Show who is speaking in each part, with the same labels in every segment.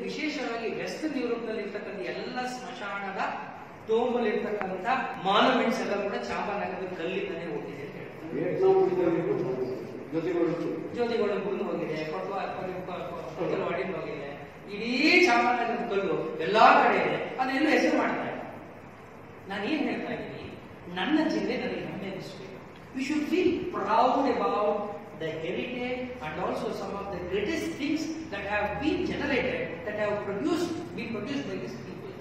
Speaker 1: ವಿಶೇಷವಾಗಿ western Europe ನಲ್ಲಿ ಇರ್ತಕ್ಕಂಥ ಎಲ್ಲ ಸ್ಮಶಾನದ ತೋಂಬಲ್ಲಿರ್ತಕ್ಕಂಥ ಮಾನ್ಯುಮೆಂಟ್ಸ್ ಎಲ್ಲ ಕೂಡ ಚಾಮರಾಜನಗರದ ಕಲ್ಲಿಂದಲೇ ಹೋಗಿದೆ ಅಂತ ಹೇಳ್ತಾರೆ. ಜ್ಯೋತಿಗೌಡ ಹೋಗಿದೆ, ಕೊಟ್ಟವಾಡಿನ ಹೋಗಿದೆ, ಇಡೀ ಚಾಮರಾಜನಗರದ ಕಲ್ಲು ಎಲ್ಲಾ ಕಡೆ ಇದೆ. ಅದೆಲ್ಲ ಹೆಸರು ಮಾಡ್ತಾರೆ. ನಾನೇನ್ ಹೇಳ್ತಾ ಇದ್ದೀನಿ, ನನ್ನ ಜಿಲ್ಲೆ ನನಗೆ ಹೆಮ್ಮೆ ಅನಿಸ್ಬೇಕು. We should feel proud about the heritage and also some of the greatest things that have been generated, that have been produced by these people.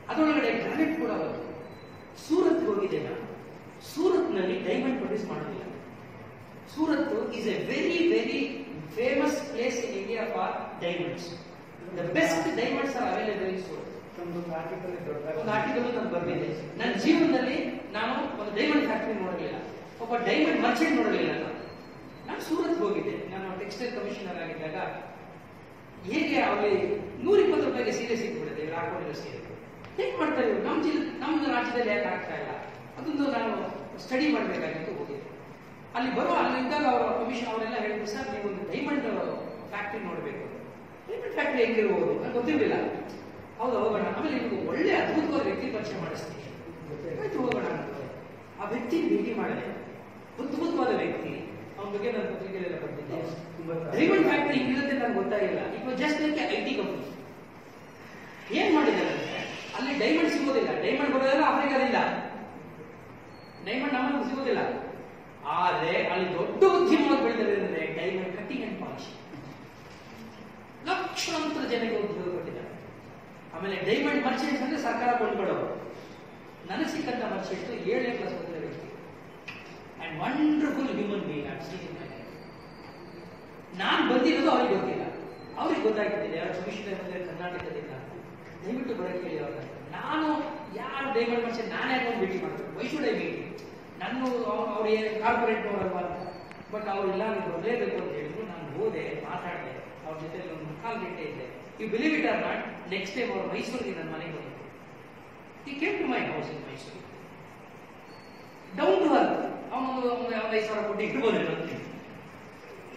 Speaker 1: ಅದರೊಳಗಡೆ ಗ್ರಾನೈಟ್ ಕೂಡ ಬಂತು. ಸೂರತ್ ಹೋಗಿದೆ ನಾನು. ಸೂರತ್ ನಲ್ಲಿ ಡೈಮಂಡ್ ಪ್ರೊಡ್ಯೂಸ್ ಮಾಡೋದಿಲ್ಲ. Surat is A very very famous place in India for diamonds. The best diamonds are available in Surat. ಒಂದು article ನಾನು ಬರ್ದಿದೆ. ನನ್ನ ಜೀವನದಲ್ಲಿ ನಾನು ಒಂದು ಡೈಮಂಡ್ ಫ್ಯಾಕ್ಟರಿ ನೋಡಲಿಲ್ಲ, ಒಬ್ಬ ಡೈಮಂಡ್ ಮರ್ಚೆಂಟ್ ನೋಡಲಿಲ್ಲ. ನಾನು ಸೂರತ್ ಹೋಗಿದ್ದೆ. ನಾನು ಟೆಕ್ಸ್ಟೈಲ್ ಕಮಿಷನರ್ ಆಗಿದ್ದಾಗ ಹೇಗೆ ಅಲ್ಲಿ 120 ರೂಪಾಯಿಗೆ ಸೀರೆ ಸಿಕ್ಬಿಡುತ್ತೆ, ಇವ್ರು ಹಾಕೊಂಡಿರೋ ಸೀರೆ ಹೇಗೆ ಮಾಡ್ತಾರೆ ಇವರು, ನಮ್ಮ ರಾಜ್ಯದಲ್ಲಿ ಯಾಕೆ ಆಗ್ತಾ ಇಲ್ಲ, ಅದೊಂದು ನಾನು ಸ್ಟಡಿ ಮಾಡಬೇಕಾಗಿತ್ತು. ಹೋಗಿದ್ದೆ. ಅಲ್ಲಿದ್ದಾಗ ಅವರ ಕಮಿಷನ್ ಅವರೆಲ್ಲ ಹೇಳಿದ್ರು, ಸರ್ ನೀವು ಒಂದು ಡೈಮಂಡ್ ಫ್ಯಾಕ್ಟ್ರಿ ನೋಡಬೇಕು. ಡೈಮಂಡ್ ಫ್ಯಾಕ್ಟ್ರಿ ಹೆಂಗಿರ್ಬೋದು ನನಗೆ ಗೊತ್ತಿರಲಿಲ್ಲ. ಹೌದು, ಹೋಗೋಣ. ಆಮೇಲೆ ನಿಮ್ಗೆ ಒಳ್ಳೆ ಅದ್ಭುತವಾದ ವ್ಯಕ್ತಿ ಪರಿಚಯ ಮಾಡಿಸ್ತೀನಿ, ಆಯ್ತು ಹೋಗೋಣ ಅಂತ. ಆ ವ್ಯಕ್ತಿ ಭೇಟಿ ಮಾಡಿದೆ. ಅದ್ಭುತವಾದ ವ್ಯಕ್ತಿ. ಅವನ ಬಗ್ಗೆ ನಾನು ಪತ್ರಿಕೆಯಲ್ಲೆಲ್ಲ ಬರ್ತಿದ್ದೆ. ಡೈಮಂಡ್ ಫ್ಯಾಕ್ಟರಿ ಹಿಂಗಿರುತ್ತೆ ನನಗೆ ಗೊತ್ತಾಗಿಲ್ಲ. It was just like IT company. ಏನ್ ಮಾಡಿದ್ದಾರೆ ಅಂದ್ರೆ, ಅಲ್ಲಿ ಡೈಮಂಡ್ ಸಿಗೋದಿಲ್ಲ. ಡೈಮಂಡ್ ಬರೋದೆಲ್ಲ ಆಫ್ರಿಕಾದಿಂದ. ಡೈಮಂಡ್ ನಮ್ಮಲ್ಲಿ ಸಿಗೋದಿಲ್ಲ. ಆದ್ರೆ ಅಲ್ಲಿ ದೊಡ್ಡ ಉದ್ಯಮವಾಗಿ ಬೆಳೆದಿದೆ ಅಂದ್ರೆ ಡೈಮಂಡ್ ಕಟ್ಟಿಂಗ್ ಅಂಡ್ ಪಾಲಿಶಿಂಗ್. ಲಕ್ಷಾಂತರ ಜನಕ್ಕೆ ಉದ್ಯೋಗ ಕೊಟ್ಟಿದ್ದಾರೆ. ಆಮೇಲೆ ಡೈಮಂಡ್ ಮರ್ಚೆಂಟ್ಸ್ ಅಂದ್ರೆ ಸರ್ಕಾರ ಕೊಂಡ್ಕೊಳ್ಳೋರು. ನನಗೆ ಸಿಕ್ಕಂತ ಮರ್ಚೆಂಟ್ 7ನೇ ಕ್ಲಾಸ್ ಓದಿದ ವ್ಯಕ್ತಿ. And wonderful human being I've seen in my life. ನಾನು ಬಂದಿರೋದು ಅವ್ರಿಗೆ ಗೊತ್ತಿಲ್ಲ, ಅವ್ರಿಗೆ ಗೊತ್ತಾಗ್ತಿದೆ ಯಾರು ಕಮಿಷನರ್ ಬಂದರೆ ಕರ್ನಾಟಕದಿಂದ. ದಯವಿಟ್ಟು ಬರೋಕ್ಕೆ ಹೇಳಿ ಅವ್ರನ್ನ. ನಾನು ಯಾರು ಡೈಮಂಡ್ ಮರ್ಚೆಂಟ್ ನಾನು ಯಾಕೆ ಒಂದು ಭೇಟಿ ಮಾಡಬೇಕು, ವೈ ಶುಡ್ ಐ ಮೀಟ್? ನಾನು ಅವ್ರು ಕಾರ್ಪೊರೇಟ್ ಅವರಲ್ವಾ ಅಂತ. ಬಟ್ ಅವ್ರು ಇಲ್ಲ, ನೀವು ಬರಲೇಬೇಕು ಅಂತ ಹೇಳಿದ್ರು. ನಾನು ಹೋದೆ, ಮಾತಾಡಿದೆ ಅವ್ರ ಜೊತೆ. ಒಂದು 4 ಗಂಟೆ ಇದ್ದೆ. You believe it or not, next time ಅವರು ಮೈಸೂರಿಗೆ ನನ್ನ ಮನೆಗೆ ಬಂದಿದ್ರು. He came to my house in Mysuru. Down to earth. ಅವನೊಂದು 5,000 ಕೊಟ್ಟು ಇಟ್ಬೋದು.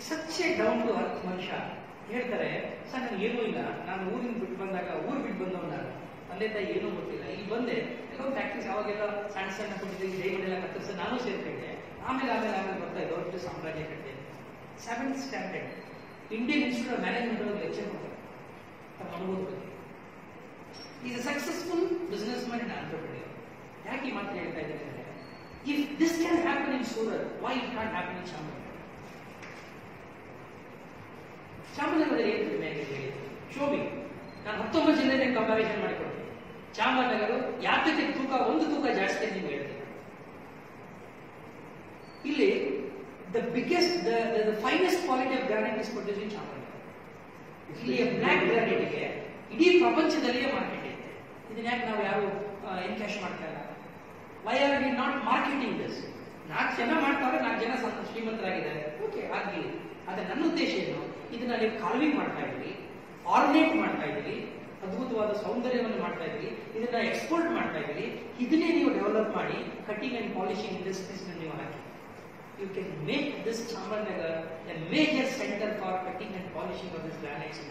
Speaker 1: Such a down to earth ಮನುಷ್ಯ. ಹೇಳ್ತಾರೆ, ಸರ್ ನನಗೆ ಏನೂ ಇಲ್ಲ, ನಾನು ಊರು ಬಿಟ್ಟು ಬಂದವನು ನಾನು, ತಂದೆ ತಾಯಿ ಏನೂ ಗೊತ್ತಿಲ್ಲ. ಇಲ್ಲಿ ಬಂದೆ, ಕೆಲವೊಂದು ಫ್ಯಾಕ್ಟ್ರೀಸ್ ಅವಾಗೆಲ್ಲ ಸಣ್ಣ ಸಣ್ಣ ಕೊಟ್ಟಿದ್ದೆ, ಡೈಮಂಡ್ ಎಲ್ಲ ಕತ್ತರಿಸಿ ನಾನು ಸೇರ್ಕೊಂಡೆ. ಆಮೇಲೆ ಬರ್ತಾ ಇದ್ದೆ, ದೊಡ್ಡ ಸಾಮ್ರಾಜ್ಯ ಕಟ್ಟಿದೆ. 7th standard Indian Institute of Management lecture ಕೊಡ್ತಾರೆ ತಮ್ಮ ಅನುಭವದ ಬಗ್ಗೆ. Is a successful business man and entrepreneur. ಯಾಕೆ ಈ ಮಾತು ಹೇಳ್ತಾ ಇದ್ದಾರೆ ಅಂದ್ರೆ, if this can happen in Surat, why it can't happen in Chamarnagar? Chamarajanagar ಏನು ಕಡಿಮೆ ಆಗಿದೆ ಹೇಳಿ, ಶೋಭಿ. ನಾನು 19 ಜಿಲ್ಲೆಗೆ ಕಂಪ್ಯಾರಿಸನ್ ಮಾಡಿಕೊಡ್ತೀನಿ. ಚಾಮರಾಜನಗರ ಯಾತಕ್ಕೆ ಒಂದು ತೂಕ ಜಾಸ್ತಿ ಅಂತ ನಿಮ್ಗೆ ಹೇಳ್ತೀನಿ. ಇಲ್ಲಿ the biggest the finest quality of granite is produced in Chamarajanagar. ಇಲ್ಲಿ ಬ್ಲಾಕ್ ಗ್ರಾನೈಟ್ಗೆ ಇಡೀ ಪ್ರಪಂಚದಲ್ಲಿಯೇ ಮಾರ್ಕೆಟ್ ಇದೆ. ಇದನ್ನ ಯಾಕೆ ನಾವು ಯಾರು ಎನ್ಕ್ಯಾಶ್ ಮಾಡ್ತಾ ಇಲ್ಲ? Why are we not marketing this? 4 ಜನ ಮಾಡ್ತಾರೆ, 4 ಜನ ಶ್ರೀಮಂತರಾಗಿದ್ದಾರೆ, ಓಕೆ ಆಗಲಿ. ಆದ್ರೆ ನನ್ನ ಉದ್ದೇಶ ಏನು, ಇದನ್ನ ನೀವು ಕಾರ್ವಿಂಗ್ ಮಾಡ್ತಾ ಇದ್ದೀರಿ, ಆರ್ನೇಟ್ ಮಾಡ್ತಾ ಇದ್ದೀರಿ, ಅದ್ಭುತವಾದ ಸೌಂದರ್ಯವನ್ನು ಮಾಡ್ತಾ ಇದ್ದೀರಿ, ಇದನ್ನ ಎಕ್ಸ್ಪೋರ್ಟ್ ಮಾಡ್ತಾ ಇದ್ದೀರಿ. ಇದನ್ನೇ ನೀವು ಡೆವಲಪ್ ಮಾಡಿ ಕಟಿಂಗ್ ಅಂಡ್ ಪಾಲಿಶಿಂಗ್ ಇಂಡಸ್ಟ್ರೀಸ್ ನೀವು ಹಾಕಿ. You can make this Chamarajanagar a major centre for cutting and polishing of this granites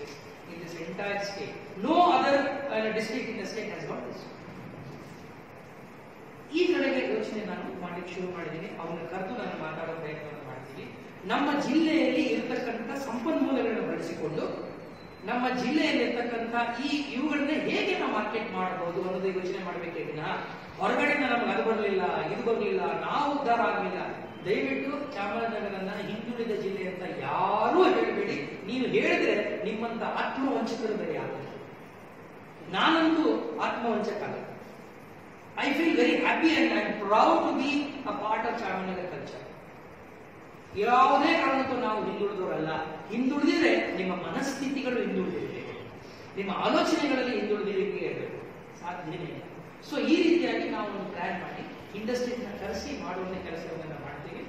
Speaker 1: in this entire state. No other district in the state has got this. ಈ ಕಡೆಗೆ ಯೋಚನೆ ನಾನು ಮಾಡಲಿಕ್ಕೆ ಶುರು ಮಾಡಿದ್ದೀನಿ. ಅವನ್ನ ಕರೆದು ನಾನು ಮಾತಾಡೋ ಪ್ರಯತ್ನವನ್ನು ಮಾಡ್ತೀನಿ. ನಮ್ಮ ಜಿಲ್ಲೆಯಲ್ಲಿ ಇರತಕ್ಕಂಥ ಸಂಪನ್ಮೂಲಗಳನ್ನು ಬಳಸಿಕೊಂಡು ನಮ್ಮ ಜಿಲ್ಲೆಯಲ್ಲಿ ಇರ್ತಕ್ಕಂಥ ಇವುಗಳನ್ನ ಹೇಗೆ ನಾವು ಮಾರ್ಕೆಟ್ ಮಾಡಬಹುದು ಅನ್ನೋದು ಯೋಚನೆ ಮಾಡಬೇಕೇ ವಿನಃ ಹೊರಗಡೆಯಿಂದ ನಮ್ಗೆ ಅದು ಬರಲಿಲ್ಲ, ಇದು ಬರಲಿಲ್ಲ, ನಾವು ಉದ್ಧಾರ ಆಗಲಿಲ್ಲ. ದಯವಿಟ್ಟು ಚಾಮರಾಜನಗರನ್ನ ಹಿಂದುಳಿದ ಜಿಲ್ಲೆ ಅಂತ ಯಾರೂ ಹೇಳಬೇಡಿ. ನೀವು ಹೇಳಿದ್ರೆ ನಿಮ್ಮಂತ ಆತ್ಮವಂಚಕರು ಬೇರೆ ಯಾರು. ನಾನಂತೂ ಆತ್ಮವಂಚಕ ಅಲ್ಲ. I feel very happy and I am proud to be a part of Chamarnagar culture. ಯಾವುದೇ ಕಾರಣಕ್ಕೂ ನಾವು ಹಿಂದುಳಿದವರಲ್ಲ. ಹಿಂದುಳಿದಿದ್ರೆ ನಿಮ್ಮ ಮನಸ್ಥಿತಿಗಳು ಹಿಂದುಳಿದಿರಬೇಕು, ನಿಮ್ಮ ಆಲೋಚನೆಗಳಲ್ಲಿ ಹಿಂದುಳಿದಿರಬೇಕು ಇರಬೇಕು, ಸಾಧ್ಯನೇ ಇಲ್ಲ. ಸೊ ಈ ರೀತಿಯಾಗಿ ನಾವು ಒಂದು ಪ್ಲಾನ್ ಮಾಡಿ ಇಂಡಸ್ಟ್ರೀಸ್ನ ಕರೆಸಿ ಮಾಡುವಂತ ಕೆಲಸವನ್ನ ಮಾಡ್ತೀವಿ.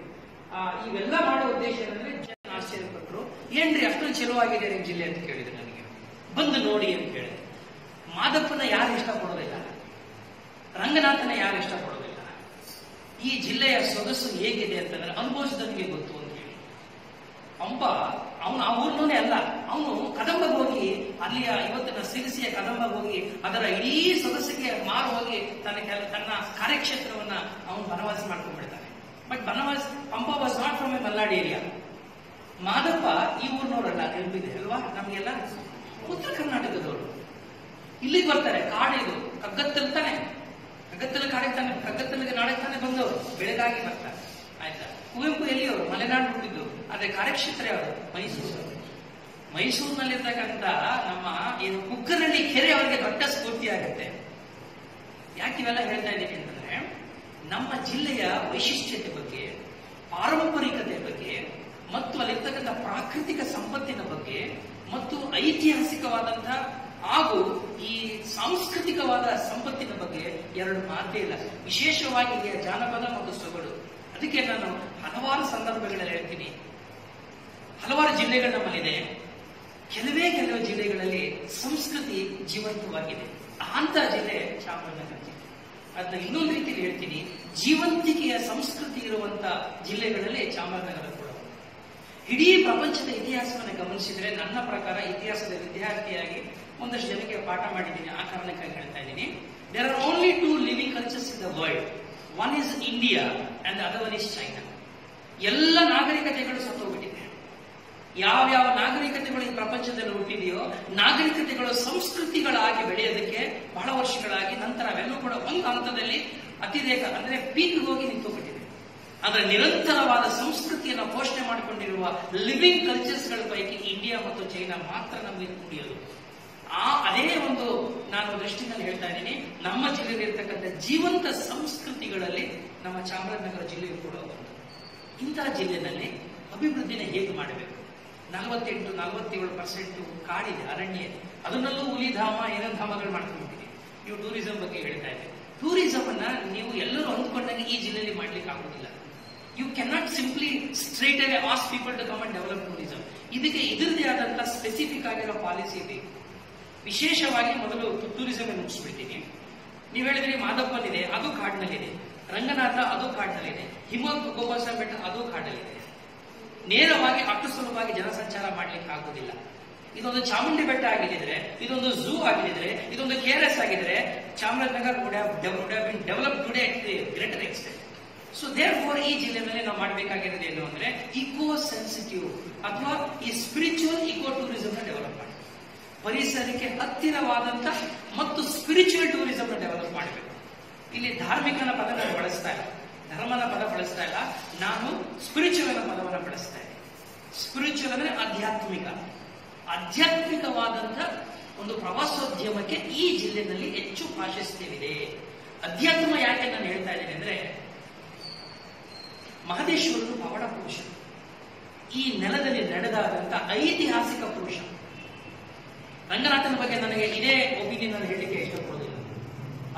Speaker 1: ಇವೆಲ್ಲ ಮಾಡೋ ಉದ್ದೇಶ ಏನಂದ್ರೆ, ಜನ ಆಶ್ಚರ್ಯಪಟ್ಟರು, ಏನ್ರಿ ಅಷ್ಟೊಂದು ಚಲೋ ಆಗಿದೆ ನಿಮ್ಮ ಜಿಲ್ಲೆ ಅಂತ ಕೇಳಿದ್ರು. ನನಗೆ ಬಂದು ನೋಡಿ ಅಂತ ಹೇಳಿದೆ. ಮಾದಪ್ಪನ ಯಾರು ಇಷ್ಟಪಡೋದಿಲ್ಲ, ರಂಗನಾಥನ ಯಾರು ಇಷ್ಟಪಡೋದಿಲ್ಲ. ಈ ಜಿಲ್ಲೆಯ ಸೊಗಸು ಹೇಗಿದೆ ಅಂತಂದ್ರೆ ಅನುಭವಿಸಿದವನಿಗೆ ಗೊತ್ತು ಅಂತ ಹೇಳಿ. ಅವನು ಆ ಊರ್ನೋನೇ ಅಲ್ಲ, ಅವನು ಕದಂಬಗೆ ಹೋಗಿ ಅಲ್ಲಿಯ ಇವತ್ತಿನ ಸಿರಿಸಿಯ ಕದಂಬಗೆ ಹೋಗಿ ಅದರ ಇಡೀ ಸೊಗಸಿಗೆ ಮಾರು ಹೋಗಿ ತನ್ನ ಕಾರ್ಯಕ್ಷೇತ್ರವನ್ನ ಅವನು ಬನವಾಸಿ ಮಾಡ್ಕೊಂಡ್ಬಿಡ್ತಾನೆ. But Banavasi Pampa was not from a Malnad area. Madappa ಈ ಊರಿನವರಲ್ಲ, ನೆನಪಿದೆ ಅಲ್ವಾ ನಮ್ಗೆಲ್ಲ, ಉತ್ತರ ಕರ್ನಾಟಕದವರು. ಇಲ್ಲಿಗೆ ಬರ್ತಾರೆ, ಕಾಡಿದು ಕಗ್ಗತ್ತಲ್ತಾನೆ, ಕಗ್ಗತ್ತಲ ಕಾಡಿಗೆ ತಾನೆ, ಕಗ್ಗತ್ತಲಿಗೆ ನಾಡಿಗೆ ತಾನೆ ಬಂದವರು, ಬೆಳಗಾಗಿ ಬರ್ತಾರೆ. ಆಯ್ತಾ? ಕುವೆಂಪು ಎಲ್ಲಿಯವರು? ಮಲೆನಾಡು ಹುಟ್ಟಿದ್ದು. ಆದ್ರೆ ಕಾರ್ಯಕ್ಷೇತ್ರ ಯಾವುದು? ಮೈಸೂರು. ಮೈಸೂರಿನಲ್ಲಿರ್ತಕ್ಕಂಥ ನಮ್ಮ ಏನು ಕುಕ್ಕರಳ್ಳಿ ಕೆರೆ ಅವರಿಗೆ ದೊಡ್ಡ ಸ್ಫೂರ್ತಿ ಆಗುತ್ತೆ. ಯಾಕೆ ಇವೆಲ್ಲ ಹೇಳ್ತಾ ಇದ್ದೀನಿ ಅಂತಂದ್ರೆ, ನಮ್ಮ ಜಿಲ್ಲೆಯ ವೈಶಿಷ್ಟ್ಯತೆ ಬಗ್ಗೆ, ಪಾರಂಪರಿಕತೆ ಬಗ್ಗೆ, ಮತ್ತು ಅಲ್ಲಿರ್ತಕ್ಕಂಥ ಪ್ರಾಕೃತಿಕ ಸಂಪತ್ತಿನ ಬಗ್ಗೆ, ಮತ್ತು ಐತಿಹಾಸಿಕವಾದಂತಹ ಹಾಗೂ ಈ ಸಾಂಸ್ಕೃತಿಕವಾದ ಸಂಪತ್ತಿನ ಬಗ್ಗೆ ಎರಡು ಮಾತೇ ಇಲ್ಲ. ವಿಶೇಷವಾಗಿ ಇಲ್ಲಿಯ ಜಾನಪದ ಮತ್ತು ಸೊಗಡು. ಅದಕ್ಕೆ ನಾನು ಹಲವಾರು ಸಂದರ್ಭಗಳಲ್ಲಿ ಹೇಳ್ತೀನಿ, ಹಲವಾರು ಜಿಲ್ಲೆಗಳು ನಮ್ಮಲ್ಲಿದೆ. ಕೆಲವು ಜಿಲ್ಲೆಗಳಲ್ಲಿ ಸಂಸ್ಕೃತಿ ಜೀವಂತವಾಗಿದೆ. ಅಂತ ಜಿಲ್ಲೆ ಚಾಮರಾಜನಗರ ಜಿಲ್ಲೆ. ಅದನ್ನ ಇನ್ನೊಂದು ರೀತಿಯಲ್ಲಿ ಹೇಳ್ತೀನಿ, ಜೀವಂತಿಕೆಯ ಸಂಸ್ಕೃತಿ ಇರುವಂತ ಜಿಲ್ಲೆಗಳಲ್ಲಿ ಚಾಮರಾಜನಗರ ಕೂಡ. ಇಡೀ ಪ್ರಪಂಚದ ಇತಿಹಾಸವನ್ನು ಗಮನಿಸಿದ್ರೆ, ನನ್ನ ಪ್ರಕಾರ ಇತಿಹಾಸದ ವಿದ್ಯಾರ್ಥಿಯಾಗಿ ಒಂದಷ್ಟು ಜನಕ್ಕೆ ಪಾಠ ಮಾಡಿದ್ದೀನಿ, ಆ ಕಾರಣಕ್ಕಾಗಿ ಹೇಳ್ತಾ ಇದ್ದೀನಿ. There are only 2 living cultures in the world. One is India and other one is China. ಎಲ್ಲ ನಾಗರಿಕತೆಗಳು ಸತ್ತೋಗ್ಬಿಟ್ಟಿದೆ. ಯಾವ್ಯಾವ ನಾಗರಿಕತೆಗಳು ಈ ಪ್ರಪಂಚದಲ್ಲಿ ಹುಟ್ಟಿದೆಯೋ, ನಾಗರಿಕತೆಗಳು ಸಂಸ್ಕೃತಿಗಳಾಗಿ ಬೆಳೆಯೋದಕ್ಕೆ ಬಹಳ ವರ್ಷಗಳಾಗಿ ನಂತರ ಅವೆಲ್ಲೂ ಕೂಡ ಒಂದು ಹಂತದಲ್ಲಿ ಅತಿರೇಕ ಅಂದ್ರೆ ಪೀಕ್ ಹೋಗಿ ನಿಂತುಬಿಟ್ಟಿದೆ. ಅದರ ನಿರಂತರವಾದ ಸಂಸ್ಕೃತಿಯನ್ನು ಪೋಷಣೆ ಮಾಡಿಕೊಂಡಿರುವ ಲಿವಿಂಗ್ ಕಲ್ಚರ್ಸ್ಗಳ ಪೈಕಿ ಇಂಡಿಯಾ ಮತ್ತು ಚೈನಾ ಮಾತ್ರ ನಮಗೆ ಕುಡಿಯೋದು. ಅದೇ ಒಂದು ನಾನು ದೃಷ್ಟಿನಲ್ಲಿ ಹೇಳ್ತಾ ಇದ್ದೀನಿ. ನಮ್ಮ ಜಿಲ್ಲೆಯಲ್ಲಿ ಇರ್ತಕ್ಕಂಥ ಜೀವಂತ ಸಂಸ್ಕೃತಿಗಳಲ್ಲಿ ನಮ್ಮ ಚಾಮರಾಜನಗರ ಜಿಲ್ಲೆಯು ಕೂಡ ಒಂದು. ಇಂತಹ ಜಿಲ್ಲೆಯಲ್ಲಿ ಅಭಿವೃದ್ಧಿನ ಹೇಗೆ ಮಾಡಬೇಕು? 47% ಕಾಡಿದೆ, ಅರಣ್ಯ ಇದೆ. ಅದನ್ನಲ್ಲೂ ಹುಲಿಧಾಮ ಏನಧಾಮಗಳು ಮಾಡ್ಕೊಂಡಿದ್ದೀವಿ. ನೀವು ಟೂರಿಸಂ ಬಗ್ಗೆ ಹೇಳ್ತಾ ಇದ್ದೀವಿ. ಟೂರಿಸಂ ಅನ್ನ ನೀವು ಎಲ್ಲರೂ ಅಂದ್ಕೊಂಡಾಗ ಈ ಜಿಲ್ಲೆಯಲ್ಲಿ ಮಾಡ್ಲಿಕ್ಕೆ ಆಗುದಿಲ್ಲ. You cannot simply straight away ask people to come and develop tourism. ಇದಕ್ಕೆ ಇದರದೇ ಆದಂತಹ ಸ್ಪೆಸಿಫಿಕ್ ಆಗಿರೋ ಪಾಲಿಸಿ ಬೇಕು. ವಿಶೇಷವಾಗಿ ಮೊದಲು ಟೂರಿಸಂ ಮುಗಿಸ್ಬಿಡ್ತೀನಿ. ನೀವು ಹೇಳಿದ್ರಿ ಮಾದಪ್ಪನಿದೆ, ಅದು ಕಾಡಿನಲ್ಲಿದೆ. ರಂಗನಾಥ, ಅದು ಕಾಡಿನಲ್ಲಿದೆ. ಹಿಮವದ್ ಗೋಪಾಲ ಬೆಟ್ಟ, ಅದು ಕಾಡಲ್ಲಿದೆ. ನೇರವಾಗಿ ಅಷ್ಟು ಸುಲಭವಾಗಿ ಜನಸಂಚಾರ ಮಾಡ್ಲಿಕ್ಕೆ ಆಗುದಿಲ್ಲ. ಇದೊಂದು ಚಾಮುಂಡಿ ಬೆಟ್ಟ ಆಗಿದ್ರೆ, ಇದೊಂದು ಝೂ ಆಗಿದ್ರೆ, ಇದೊಂದು KRS ಆಗಿದ್ರೆ, Chamarajanagar would have been develop today at the greater extent. So there for ಈ ಜಿಲ್ಲೆಯಲ್ಲಿ ನಾವು ಮಾಡಬೇಕಾಗಿರೋದು ಏನು ಅಂದ್ರೆ, ಇಕೋ ಸೆನ್ಸಿಟಿವ್ ಅಥವಾ ಈ ಸ್ಪಿರಿಚುವಲ್ ಇಕೋ ಟೂರಿಸಂ ಡೆವಲಪ್ ಮಾಡಿ, ಪರಿಸರಕ್ಕೆ ಹತ್ತಿರವಾದಂತ ಮತ್ತು ಸ್ಪಿರಿಚುವಲ್ ಟೂರಿಸಂ ಡೆವಲಪ್ ಮಾಡಬೇಕು. ಇಲ್ಲಿ ಧಾರ್ಮಿಕನ ಪದ ನಾನು ಬಳಸ್ತಾ ಇಲ್ಲ, ಧರ್ಮದ ಪದ ಬಳಸ್ತಾ ಇಲ್ಲ, ನಾನು ಸ್ಪಿರಿಚುವಲ್ ಪದವನ್ನು ಬಳಸ್ತಾ ಇದ್ದೀನಿ. ಸ್ಪಿರಿಚುವಲ್ ಅಂದ್ರೆ ಆಧ್ಯಾತ್ಮಿಕವಾದಂತ ಒಂದು ಪ್ರವಾಸೋದ್ಯಮಕ್ಕೆ ಈ ಜಿಲ್ಲೆಯಲ್ಲಿ ಹೆಚ್ಚು ಪ್ರಾಶಸ್ತ್ಯವಿದೆ. ಅಧ್ಯಾತ್ಮ ಯಾಕೆ ನಾನು ಹೇಳ್ತಾ ಇದ್ದೀನಿ ಅಂದ್ರೆ, ಮಹದೇಶ್ವರರು ಪವಾಡ ಪುರುಷ, ಈ ನೆಲದಲ್ಲಿ ನಡೆದಾದಂತ ಐತಿಹಾಸಿಕ ಪುರುಷ. ರಂಗನಾಥನ ಬಗ್ಗೆ ನನಗೆ ಇದೇ ಒಪಿನಿಯನ್ ಅನ್ನು ಹೇಳಲಿಕ್ಕೆ ಇಷ್ಟಪಡೋದಿಲ್ಲ.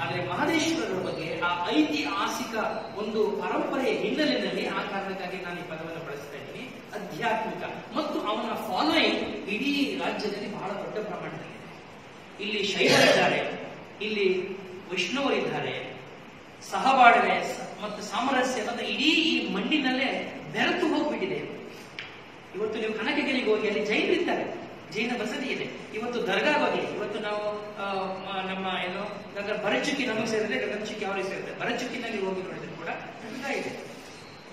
Speaker 1: ಆದರೆ ಮಹದೇಶ್ವರರ ಬಗ್ಗೆ ಆ ಐತಿಹಾಸಿಕ ಒಂದು ಪರಂಪರೆಯ ಹಿನ್ನೆಲೆಯಲ್ಲಿ ಆ ಕಾರಣಕ್ಕಾಗಿ ನಾನು ಈ ಪದವನ್ನು ಬಳಸ್ತಾ ಇದ್ದೀನಿ. ಆಧ್ಯಾತ್ಮಿಕ ಮತ್ತು ಅವನ ಫಾಲೋಯಿಂಗ್ ಇಡೀ ರಾಜ್ಯದಲ್ಲಿ ಬಹಳ ದೊಡ್ಡ ಪ್ರಮಾಣದಲ್ಲಿದೆ. ಇಲ್ಲಿ ಶೈವರಿದ್ದಾರೆ, ಇಲ್ಲಿ ವೈಷ್ಣವರಿದ್ದಾರೆ, ಸಹಬಾಳ್ವೆ ಮತ್ತು ಸಾಮರಸ್ಯ ಮತ್ತು ಇಡೀ ಈ ಮಣ್ಣಿನಲ್ಲೇ ಬೆರೆತು ಹೋಗ್ಬಿಟ್ಟಿದೆ. ಇವತ್ತು ನೀವು ಕನಕಗಿರಿಗೆ ಹೋಗಿ ಅಲ್ಲಿ ಜೈನರಿದ್ದಾರೆ, ಜೈನ ಬಸದಿ ಇದೆ. ಇವತ್ತು ದರ್ಗಾ ಬಗ್ಗೆ, ಇವತ್ತು ನಾವು ನಮ್ಮ ಏನು ಭರಚುಕ್ಕಿ ನಮಗೆ ಸೇರಿದ್ರೆ, ಗಗನಚುಕ್ಕಿ ಅವರಿಗೆ ಸೇರಿದ್ರೆ, ಭರಚುಕ್ಕಿನಲ್ಲಿ ಹೋಗಿ ನೋಡಿದ್ರೆ ಕೂಡ ದರ್ಗಾ ಇದೆ.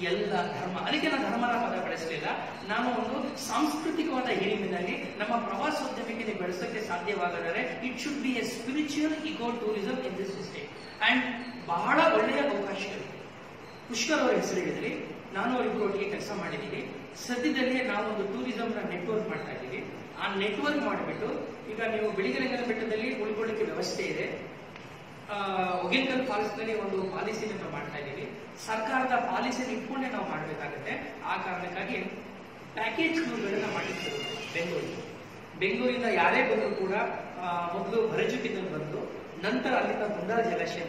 Speaker 1: ಎಲ್ಲ ಧರ್ಮ, ಅದಕ್ಕೆ ನಾನು ಧರ್ಮದ ಪದ ಬಳಸಲಿಲ್ಲ. ನಾನು ಒಂದು ಸಾಂಸ್ಕೃತಿಕವಾದ ಹಿರಿಮಿನಲ್ಲಿ ನಮ್ಮ ಪ್ರವಾಸೋದ್ಯಮಕ್ಕೆ ಬೆಳೆಸಕ್ಕೆ ಸಾಧ್ಯವಾದರೆ it should be a spiritual eco tourism in this state. And ಬಹಳ ಒಳ್ಳೆಯ ಅವಕಾಶಗಳಿವೆ. ಪುಷ್ಕರ್ ಅವರ ಹೆಸರು ಹೇಳಿದ್ರಿ, ನಾನು ಅವರಿಬ್ಬರು ಒಟ್ಟಿಗೆ ಕೆಲಸ ಮಾಡಿದ್ದೀವಿ. ಸದ್ಯದಲ್ಲೇ ನಾವು ಒಂದು ಟೂರಿಸಂ ನೆಟ್ವರ್ಕ್ ಮಾಡ್ತಾ ಇದ್ದೀವಿ. ಆ ನೆಟ್ವರ್ಕ್ ಮಾಡಿಬಿಟ್ಟು ಈಗ ನೀವು ಬಿಳಿಗಿರಿಗನ ಬೆಟ್ಟದಲ್ಲಿ ಉಳ್ಕೊಳ್ಳಿಕ್ಕೆ ವ್ಯವಸ್ಥೆ ಇದೆ. ಒಗೇನಕಲ್ ಫಾಲ್ಸ್ ನಲ್ಲಿ ಒಂದು ಪಾಲಿಸಿನ ಮಾಡ್ತಾ ಇದ್ದೀವಿ. ಸರ್ಕಾರದ ಪಾಲಿಸಿನ ಇಟ್ಕೊಂಡೇ ನಾವು ಮಾಡಬೇಕಾಗುತ್ತೆ. ಆ ಕಾರಣಕ್ಕಾಗಿ ಪ್ಯಾಕೇಜ್ ಟೂರ್ಗಳನ್ನ ಮಾಡಿರ್ತೀವಿ. ಬೆಂಗಳೂರಿಂದ ಯಾರೇ ಬಂದರೂ ಕೂಡ ಮೊದಲು ಭರಚುಕ್ಕಿನಲ್ಲಿ ಬಂದು, ನಂತರ ಅಲ್ಲಿಂದ ಕುಂದಾರ ಜಲಾಶಯ,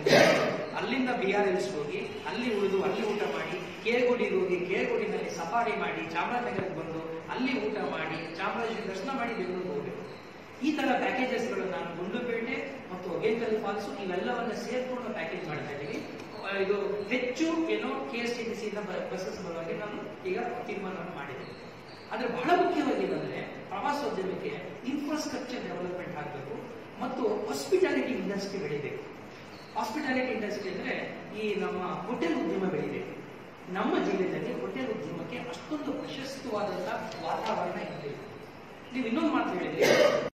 Speaker 1: ಅಲ್ಲಿಂದ BRLs ಹೋಗಿ ಅಲ್ಲಿ ಉಳಿದು ಅಲ್ಲಿ ಊಟ ಮಾಡಿ, ಕೇರಗೋಡಿಗೆ ಹೋಗಿ ಕೇರಗೋಡಿನಲ್ಲಿ ಸಫಾರಿ ಮಾಡಿ, ಚಾಮರಾಜನಗರಕ್ಕೆ ಬಂದು ಅಲ್ಲಿ ಊಟ ಮಾಡಿ, ಚಾಮರಾಜ ದರ್ಶನ ಮಾಡಿ ಬೆಂಗಳೂರಿಗೆ ಹೋಗಬೇಕು. ಈ ತರ ಪ್ಯಾಕೇಜಸ್ಗಳು ನಾನು ಗುಂಡ್ಲುಪೇಟೆ ಮತ್ತು ಒಗೇನಕಲ್ ಫಾಲ್ಸ್ ಇವೆಲ್ಲವನ್ನ ಸೇರ್ಕೊಂಡು ಪ್ಯಾಕೇಜ್ ಮಾಡ್ತಾ ಇದ್ದೀವಿ. ಇದು ಹೆಚ್ಚು ಏನೋ KSTTC ಬಸ್ಸಸ್ ಬರುವಾಗ ನಾನು ಈಗ ತೀರ್ಮಾನವನ್ನು ಮಾಡಿದ್ದೇನೆ. ಆದ್ರೆ ಬಹಳ ಮುಖ್ಯವಾಗಿ ಏನಂದ್ರೆ, ಪ್ರವಾಸೋದ್ಯಮಕ್ಕೆ ಇನ್ಫ್ರಾಸ್ಟ್ರಕ್ಚರ್ ಡೆವಲಪ್ಮೆಂಟ್ ಆಗಬೇಕು ಮತ್ತು ಹಾಸ್ಪಿಟಾಲಿಟಿ ಇಂಡಸ್ಟ್ರಿ ಬೆಳಿಬೇಕು. ಹಾಸ್ಪಿಟಾಲಿಟಿ ಇಂಡಸ್ಟ್ರಿ ಅಂದ್ರೆ ಈ ನಮ್ಮ ಹೋಟೆಲ್ ಉದ್ಯಮ ಬೆಳಿಬೇಕು. ನಮ್ಮ ಜಿಲ್ಲೆಯಲ್ಲಿ ಹೋಟೆಲ್ ಉದ್ಯಮಕ್ಕೆ ಅಷ್ಟೊಂದು ಪ್ರಶಸ್ತವಾದಂತಹ ವಾತಾವರಣ ಇರಬೇಕು. ನೀವು ಇನ್ನೊಂದು ಮಾತು ಹೇಳಿದ್ರಿ,